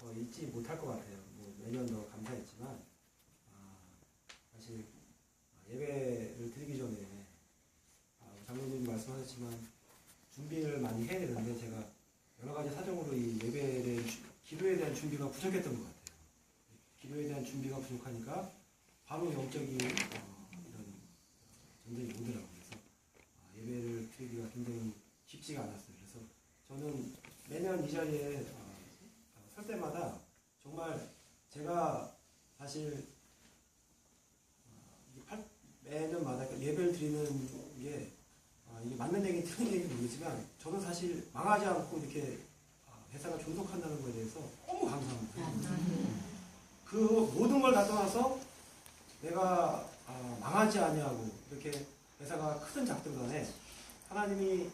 잊지 못할 것 같아요. 뭐 매년도 감사했지만 사실 예배를 드리기 전에 장로님 말씀하셨지만 준비를 많이 해야 되는데 제가 여러 가지 사정으로 이 예배에 기도에 대한 준비가 부족했던 것 같아요. 기도에 대한 준비가 부족하니까 바로 영적인 이런 전쟁이 오더라고요. 그래서 예배를 드리기가 굉장히 쉽지가 않았어요. 그래서 저는 매년 이 자리에 설 때마다 정말 제가 사실 매년마다 예배를 드리는 게 이게 맞는 얘기 틀린 얘기는 모르지만 저는 사실 망하지 않고 이렇게 회사가 존속한다는 것에 대해서 너무 감사합니다. 그 모든 걸 다 떠나서 내가 망하지 아니하고 이렇게 회사가 크든 작든 간에 하나님이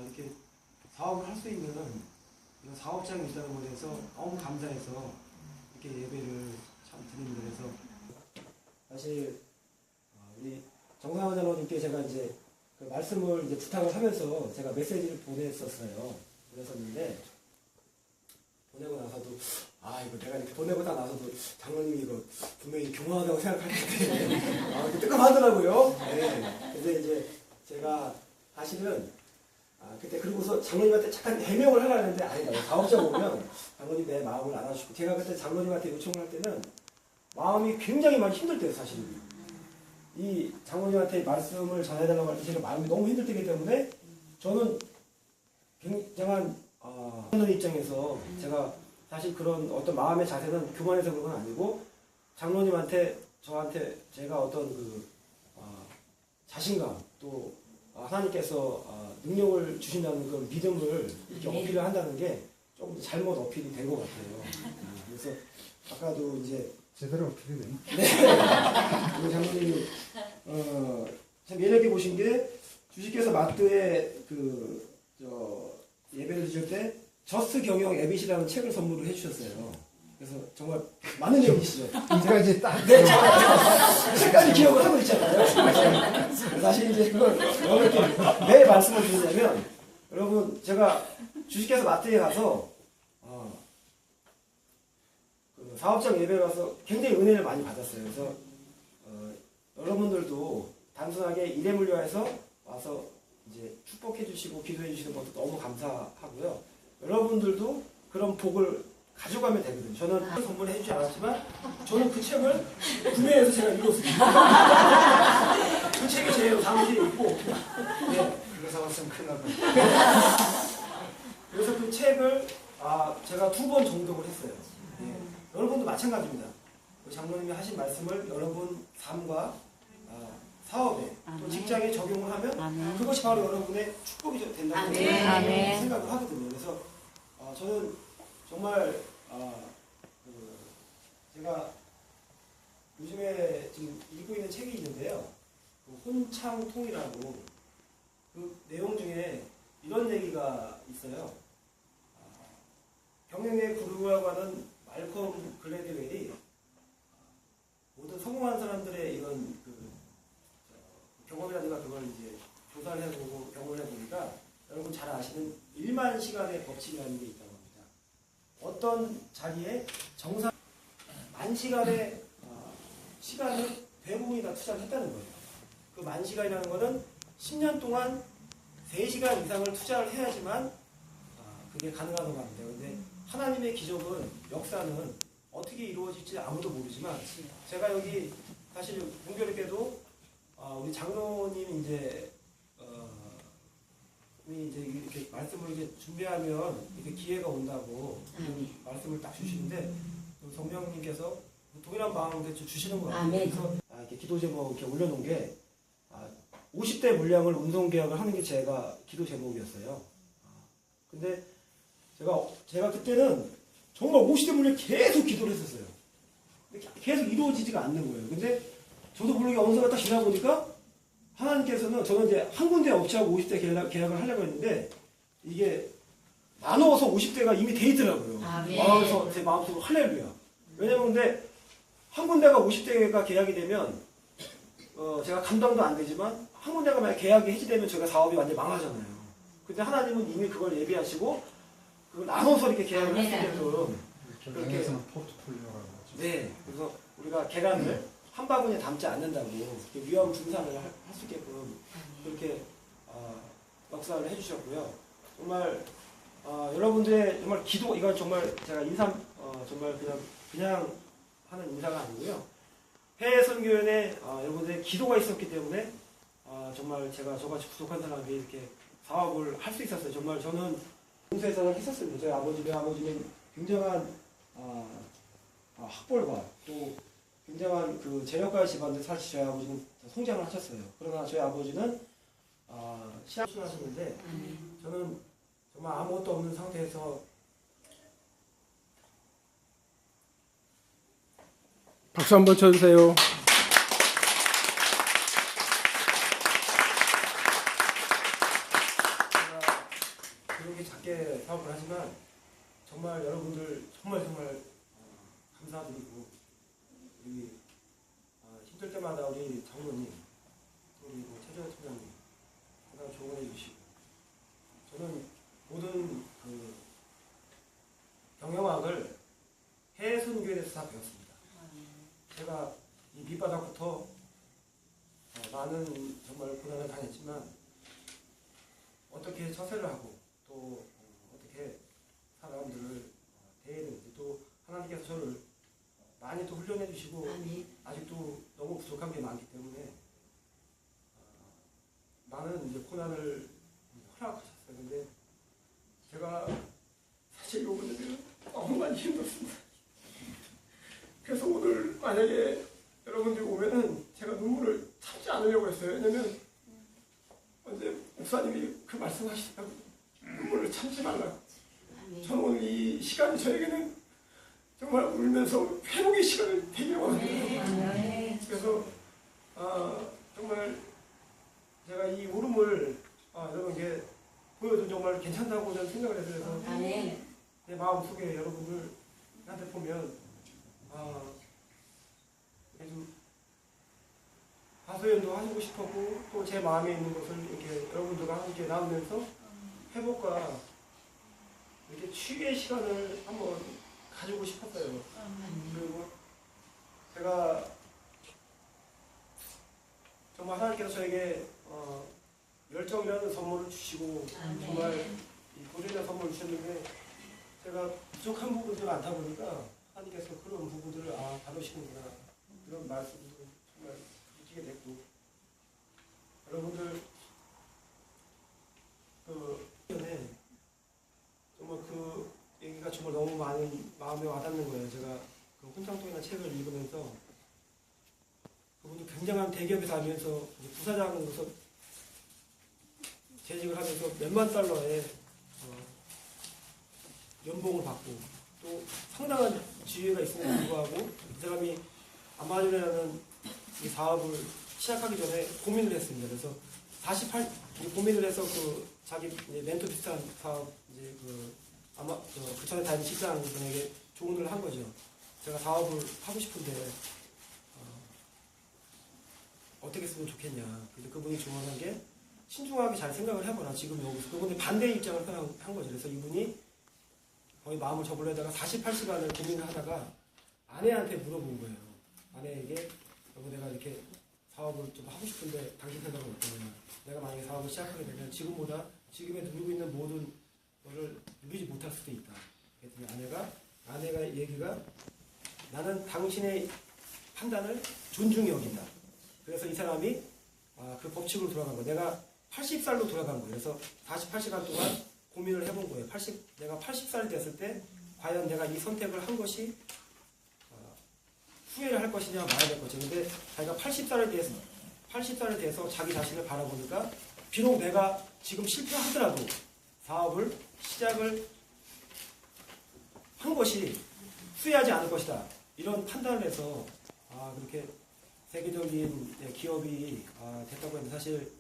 이렇게 사업을 할 수 있는 이런 사업장이 있다는 것에 대해서 너무 감사해서 이렇게 예배를 참 드립니다. 그래서 사실 우리 정상환 장로님께 제가 이제 그 말씀을 이제 부탁을 하면서 제가 메시지를 보냈었어요. 보냈었는데 보내고 나서도 이거 내가 이렇게 보내고 나서도 장로님이 이거 분명히 교만하다고 생각할 텐데 이렇게 뜨끔하더라고요. 네. 근데 이제 제가 사실은 그때 그러고서 장로님한테 잠깐 해명을 하려고 했는데 아니다. 사업자 보면 장로님 내 마음을 알아주시고 제가 그때 장로님한테 요청을 할 때는 마음이 굉장히 많이 힘들 때예요. 사실은 이 장로님한테 말씀을 전해달라고 할 때 제가 마음이 너무 힘들 때이기 때문에 저는 굉장한 장로님 입장에서 제가 사실 그런 어떤 마음의 자세는 교만해서 그런 건 아니고 장로님한테 저한테 제가 어떤 그 자신감 또 하나님께서 능력을 주신다는 그 믿음을 이렇게 어필을 한다는 게 조금 잘못 어필이 된 것 같아요. 그래서 아까도 이제 제대로 어필이 되네. 네. 우리 장로님이 참 예리하게 보신 게 주식회사 마트에 예배를 드실 때 저스트 경영 에빗이라는 책을 선물을 해주셨어요. 그래서 정말 많은 내용이시죠. 이까지 딱. 네, 책까지 기억을 하고 있잖아요. 사실 이제 그걸 왜 말씀을 드리냐면 여러분 제가 주식회사 마트에 가서 그 사업장 예배 가서 굉장히 은혜를 많이 받았어요. 그래서 여러분들도 단순하게 일에 물려해서 와서 이제 축복해 주시고 기도해 주시는 것도 너무 감사하고요. 여러분들도 그런 복을 가져가면 되거든요. 저는 선물해 주지 않았지만 저는 그 책을 구매해서 제가 읽었습니다. 그 책이 제 사무실에 있고 그거 사왔으면 큰일 날 뻔. 그래서 그 책을 제가 2번 정독을 했어요. 여러분도 마찬가지입니다. 장로님이 하신 말씀을 여러분 삶과 사업에 또 직장에 적용을 하면 그것이 바로 여러분의 축복이 된다고 생각을 하거든요. 그래서 저는 정말 제가 요즘에 지금 읽고 있는 책이 있는데요. 혼창통이라고 그 내용 중에 이런 얘기가 있어요. 경영의 구루라고 하는 말콤 글래드웰이 모든 성공한 사람들의 이런 경험이라든가 그걸 이제 조사를 해보고 경험을 해보니까 여러분 잘 아시는 1만 시간의 법칙이라는 게 있다고 합니다. 어떤 자리에 정상 10,000시간의 시간을 대부분이 다 투자를 했다는 거예요. 그 10,000시간이라는 거는 10년 동안 3시간 이상을 투자를 해야지만 그게 가능하다고 합니다. 그런데 하나님의 기적은 역사는 어떻게 이루어질지 아무도 모르지만 제가 여기 사실 공교롭게도 우리 장로님이 이제 이렇게 말씀을 이렇게 준비하면 이렇게 기회가 온다고 말씀을 딱 주시는데 성령님께서 동일한 마음을 주시는 것 같아요. 그래서 이렇게 기도 제목 이렇게 올려놓은 게 50대 물량을 운송 계약을 하는 게 제가 기도 제목이었어요. 근데 제가 그때는 정말 50대 물량 계속 기도를 했었어요. 계속 이루어지지가 않는 거예요. 근데 저도 모르게 어느 순간 딱 지나보니까 하나님께서는 저는 이제 한 군데 업체하고 50대 계약을 하려고 했는데 이게 나누어서 50대가 이미 돼 있더라고요. 그래서 제 마음속으로 할렐루야. 왜냐면 근데 한 군데가 50대가 계약이 되면 제가 감당도 안 되지만 한 군데가 만약 계약이 해지되면 제가 사업이 완전히 망하잖아요. 근데 하나님은 이미 그걸 예비하시고 그걸 나눠서 이렇게 계약을 할 수 있게끔 그렇게 영에서는 포트폴리오라고 하죠. 네, 그래서 우리가 계란을 한 바구니에 담지 않는다고 이렇게 위험 분산을 할 수 있게끔 그렇게 역사를 해주셨고요. 정말 여러분들의 정말 기도 이건 정말 제가 정말 그냥 하는 인사가 아니고요. 해외 선교연에 여러분들의 기도가 있었기 때문에 정말 제가 저같이 부족한 사람이 이렇게 사업을 할 수 있었어요. 정말 저는 봉사에서는 했었습니다. 저희 아버지는 굉장한 학벌과 또 굉장한 그 재력가의 집안인데 사실 저희 아버지는 성장을 하셨어요. 그러나 저희 아버지는 시합 수하시는데 저는 정말 아무것도 없는 상태에서 박수 한번 쳐주세요. 제가 그렇게 작게 사업을 하지만 정말 여러분들 정말 감사드리고 우리 힘들 때마다 우리 장로님 그리고 최재원 팀장님 항상 조언해 주시고 저는 모든 그 경영학을 해외 선교에서 다 배웠습니다. 제가 이 밑바닥부터 많은 정말 고난을 당했지만 어떻게 처세를 하고 또 어떻게 사람들을 대해야 되는지 또 하나님께서 저를 많이 또 훈련해 주시고 아직도 너무 부족한 게 많기 때문에 많은 이제 고난을 허락하셨어요. 근데 제가 사실 요번에는 너무 많이 힘들었습니다. 그래서 오늘 만약에 여러분들이 오면은 제가 눈물을 참지 않으려고 했어요. 왜냐면 언제 목사님이 그 말씀하시더라고요. 눈물을 참지 말라고. 저는 오늘 이 시간이 저에게는 정말 울면서 회복의 시간을 되게 원합니다. 그래서 정말 제가 이 울음을 여러분께 보여도 정말 괜찮다고 저는 생각을 해서 내 마음속에 여러분들한테 보면 좀 가수연도 하시고 싶었고 또 제 마음에 있는 것을 이렇게 여러분들과 함께 나누면서 회복과 이렇게 치유의 시간을 한번 가지고 싶었어요. 그리고 제가 정말 하나님께서 저에게 열정이라는 선물을 주시고 정말 이 도전이라는 선물을 주셨는데 제가 부족한 부분들이 많다 보니까 하나님께서 그런 부분들을 다루시는구나 그런 말씀도 정말 느끼게 됐고 여러분들 그 전에 정말 그 얘기가 정말 너무 많은 마음에 와닿는 거예요. 제가 그 혼창통이라는 책을 읽으면서 그분이 굉장한 대기업에서 하면서 부사장으로서 재직을 하면서 몇만 달러의 연봉을 받고 또 상당한 지위가 있음에도 불구하고 이 사람이 아마존이라는 이 사업을 시작하기 전에 고민을 했습니다. 그래서 고민을 해서 그 자기 멘토 비슷한 사업 이제 그 전에 다니는 직장 분에게 조언을 한 거죠. 제가 사업을 하고 싶은데 어떻게 쓰면 좋겠냐. 근데 그분이 조언한 게 신중하게 잘 생각을 해보라. 지금 여기서 그분이 반대의 입장을 한 거죠. 그래서 이분이 거의 마음을 접으려다가 48시간을 고민을 하다가 아내한테 물어본 거예요. 아내에게 여보 내가 이렇게 사업을 좀 하고 싶은데 당신 생각은 어떠냐. 내가 만약에 사업을 시작하게 되면 지금보다 지금에 누리고 있는 모든 거를 누리지 못할 수도 있다. 그랬더니 아내가 얘기가 나는 당신의 판단을 존중히 여긴다. 그래서 이 사람이 그 법칙으로 돌아간 거예요. 내가 80살로 돌아간 거예요. 그래서 48시간 동안 고민을 해본 거예요. 내가 80살이 됐을 때 과연 내가 이 선택을 한 것이 후회를 할 것이냐 말아야 될 것이냐. 근데 자기가 80살이 돼서 자기 자신을 바라보니까 비록 내가 지금 실패하더라도 사업을 시작을 한 것이 후회하지 않을 것이다. 이런 판단을 해서 그렇게 세계적인 기업이 됐다고 했는데 사실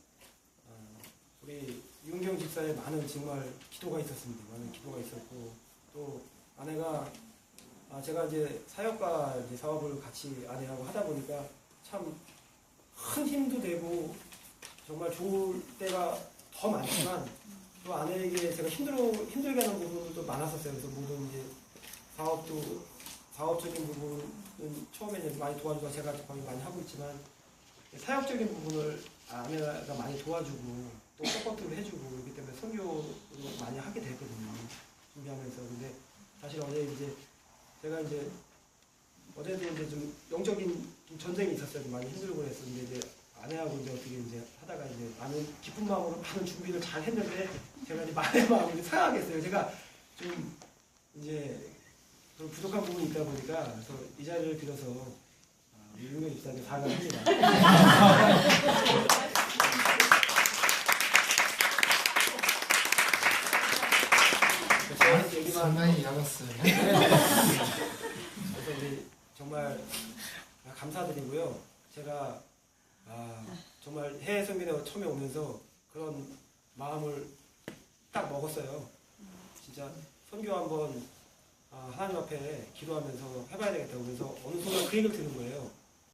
우리 윤경 집사의 많은 정말 기도가 있었습니다. 많은 기도가 있었고 또 아내가 제가 이제 사역과 이제 사업을 같이 아내하고 하다 보니까 참 큰 힘도 되고 정말 좋을 때가 더 많지만 또 아내에게 제가 힘들게 하는 부분도 많았었어요. 그래서 모든 이제 사업들 또 사업적인 부분은 처음에는 많이 도와주고 제가 거의 많이 하고 있지만 사역적인 부분을 아내가 많이 도와주고 또 서포트를 해주고 그렇기 때문에 선교를 많이 하게 되거든요. 준비하면서. 근데 사실 어제 이제 제가 이제 어제도 이제 좀 영적인 좀 전쟁이 있었어요. 많이 힘들고 했었는데 이제 아내하고 이제 어떻게 이제 하다가 이제 많은 기쁜 마음으로 많은 준비를 잘 했는데 제가 이제 많은 마음이 상하겠어요. 제가 좀 이제 좀 부족한 부분이 있다 보니까 그래서 이 자리를 빌어서 유명 입사에 사과합니다. 제가 얘기만 상당히 얇았어요. 그래서 이제 정말 감사드리고요. 제가 정말 해외 선교에 처음에 오면서 그런 마음을 딱 먹었어요. 진짜 선교 한번 하나님 앞에 기도하면서 해봐야 되겠다고 그래서 어느 순간 그 얘기를 듣는 거예요.